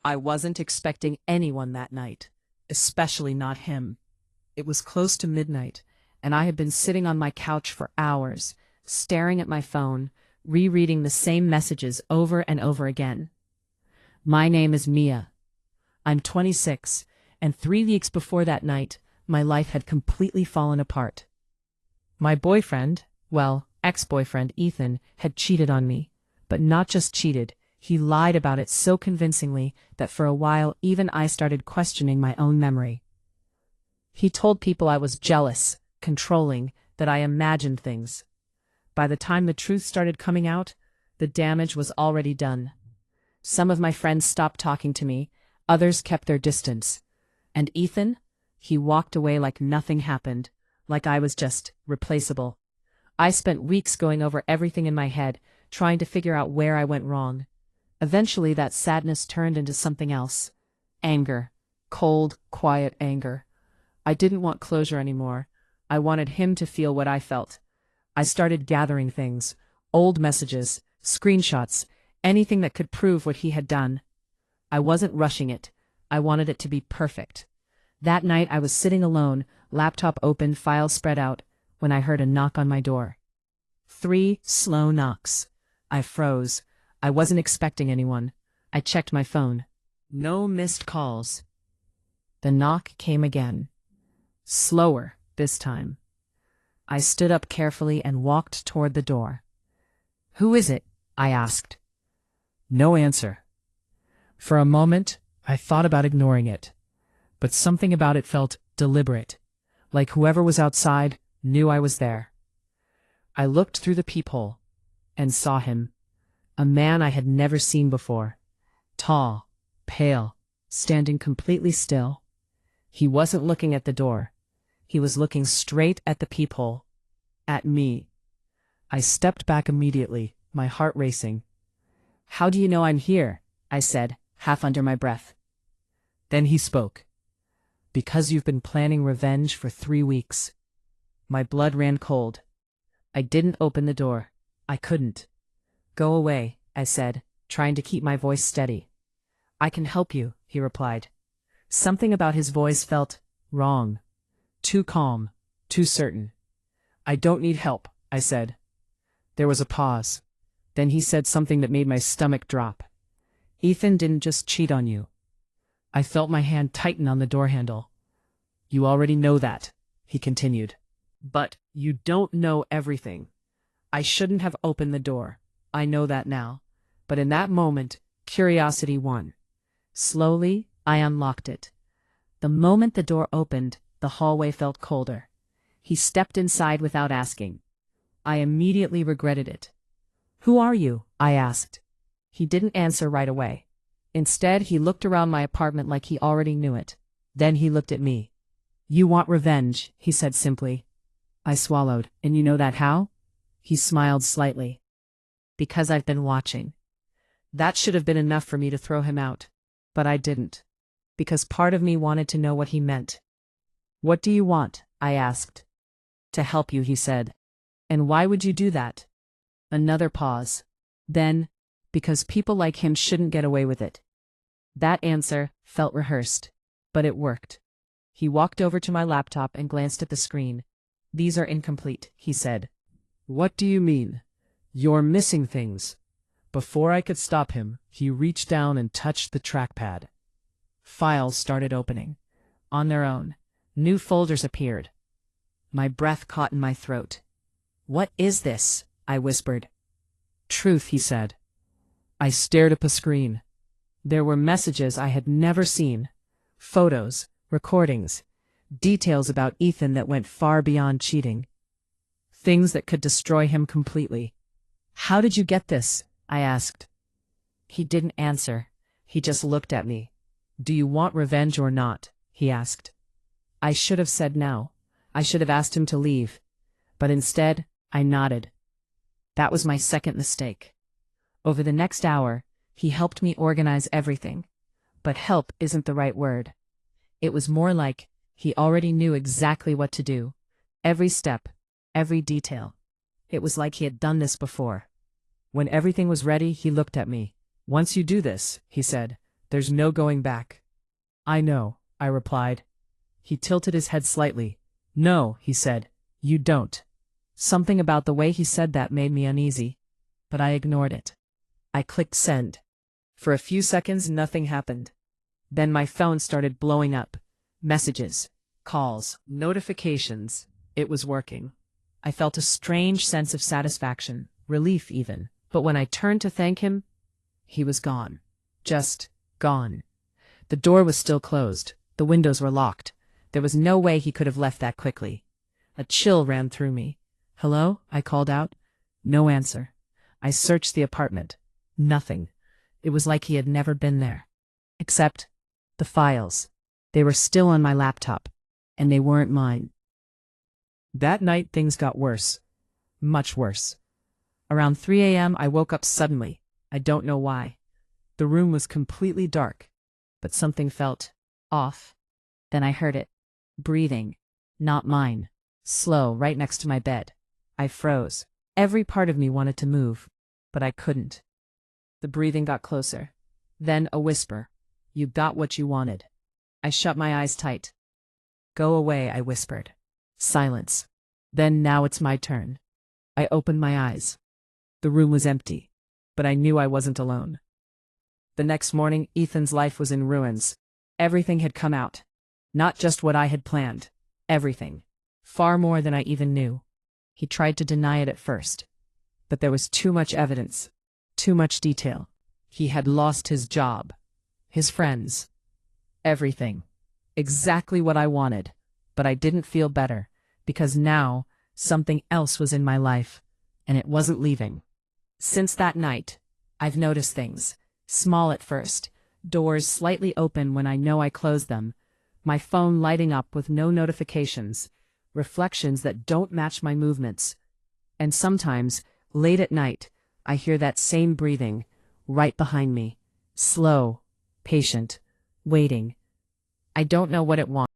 I wasn't expecting anyone that night, especially not him. It was close to midnight, and I had been sitting on my couch for hours, staring at my phone, rereading the same messages over and over again. My name is Mia. I'm 26, and 3 weeks before that night, my life had completely fallen apart. My boyfriend, well, ex-boyfriend Ethan, had cheated on me, but not just cheated. He lied about it so convincingly that for a while even I started questioning my own memory. He told people I was jealous, controlling, that I imagined things. By the time the truth started coming out, the damage was already done. Some of my friends stopped talking to me, others kept their distance. And Ethan? He walked away like nothing happened, like I was just replaceable. I spent weeks going over everything in my head, trying to figure out where I went wrong. Eventually that sadness turned into something else. Anger. Cold, quiet anger. I didn't want closure anymore. I wanted him to feel what I felt. I started gathering things, old messages, screenshots, anything that could prove what he had done. I wasn't rushing it. I wanted it to be perfect. That night I was sitting alone, laptop open, files spread out, when I heard a knock on my door. 3 slow knocks. I froze. I wasn't expecting anyone. I checked my phone. No missed calls. The knock came again. Slower, this time. I stood up carefully and walked toward the door. "Who is it?" I asked. No answer. For a moment, I thought about ignoring it, but something about it felt deliberate, like whoever was outside knew I was there. I looked through the peephole and saw him. A man I had never seen before. Tall, pale, standing completely still. He wasn't looking at the door. He was looking straight at the peephole. At me. I stepped back immediately, my heart racing. "How do you know I'm here?" I said, half under my breath. Then he spoke. "Because you've been planning revenge for 3 weeks. My blood ran cold. I didn't open the door. I couldn't. "Go away," I said, trying to keep my voice steady. "I can help you," he replied. Something about his voice felt wrong. Too calm, too certain. "I don't need help," I said. There was a pause. Then he said something that made my stomach drop. "Ethan didn't just cheat on you." I felt my hand tighten on the door handle. "You already know that," he continued. "But you don't know everything. I shouldn't have opened the door. I know that now. But in that moment, curiosity won. Slowly, I unlocked it. The moment the door opened, the hallway felt colder. He stepped inside without asking. I immediately regretted it. "Who are you?" I asked. He didn't answer right away. Instead, he looked around my apartment like he already knew it. Then he looked at me. "You want revenge," he said simply. I swallowed. "And you know that how?" He smiled slightly. "Because I've been watching." That should have been enough for me to throw him out. But I didn't. Because part of me wanted to know what he meant. "What do you want?" I asked. "To help you," he said. "And why would you do that?" Another pause. Then, because people like him shouldn't get away with it. That answer felt rehearsed, but it worked. He walked over to my laptop and glanced at the screen. "These are incomplete," he said. "What do you mean? You're missing things." Before I could stop him, he reached down and touched the trackpad. Files started opening. On their own. New folders appeared. My breath caught in my throat. "What is this?" I whispered. "Truth," he said. I stared at the screen. There were messages I had never seen. Photos, recordings, details about Ethan that went far beyond cheating. Things that could destroy him completely. "How did you get this?" I asked. He didn't answer. He just looked at me. "Do you want revenge or not?" he asked. I should have said no. I should have asked him to leave. But instead, I nodded. That was my second mistake. Over the next hour, he helped me organize everything. But help isn't the right word. It was more like he already knew exactly what to do. Every step, every detail. It was like he had done this before. When everything was ready, he looked at me. "Once you do this," he said, There's no going back. I know, I replied. He tilted his head slightly. No, he said, you don't. Something about the way he said that made me uneasy, but I ignored it. I clicked send. For a few seconds, nothing happened. Then my phone started blowing up. Messages, calls, notifications. It was working. I felt a strange sense of satisfaction, relief even. But when I turned to thank him, he was gone. Just gone. The door was still closed. The windows were locked. There was no way he could have left that quickly. A chill ran through me. Hello? I called out. No answer. I searched the apartment. Nothing. It was like he had never been there. Except the files. They were still on my laptop, and they weren't mine. That night things got worse. Much worse. Around 3 a.m. I woke up suddenly. I don't know why. The room was completely dark, but something felt off. Then I heard it. Breathing. Not mine. Slow, right next to my bed. I froze. Every part of me wanted to move, but I couldn't. The breathing got closer. Then a whisper. You got what you wanted. I shut my eyes tight. Go away, I whispered. Silence. Then now it's my turn. I opened my eyes. The room was empty, but I knew I wasn't alone. The next morning, Ethan's life was in ruins. Everything had come out. Not just what I had planned. Everything. Far more than I even knew. He tried to deny it at first, but there was too much evidence, too much detail. He had lost his job, his friends, everything. Exactly what I wanted, but I didn't feel better, because now something else was in my life, and it wasn't leaving. Since that night, I've noticed things, small at first, doors slightly open when I know I closed them, my phone lighting up with no notifications, reflections that don't match my movements. And sometimes, late at night, I hear that same breathing, right behind me. Slow, patient, waiting. I don't know what it wants.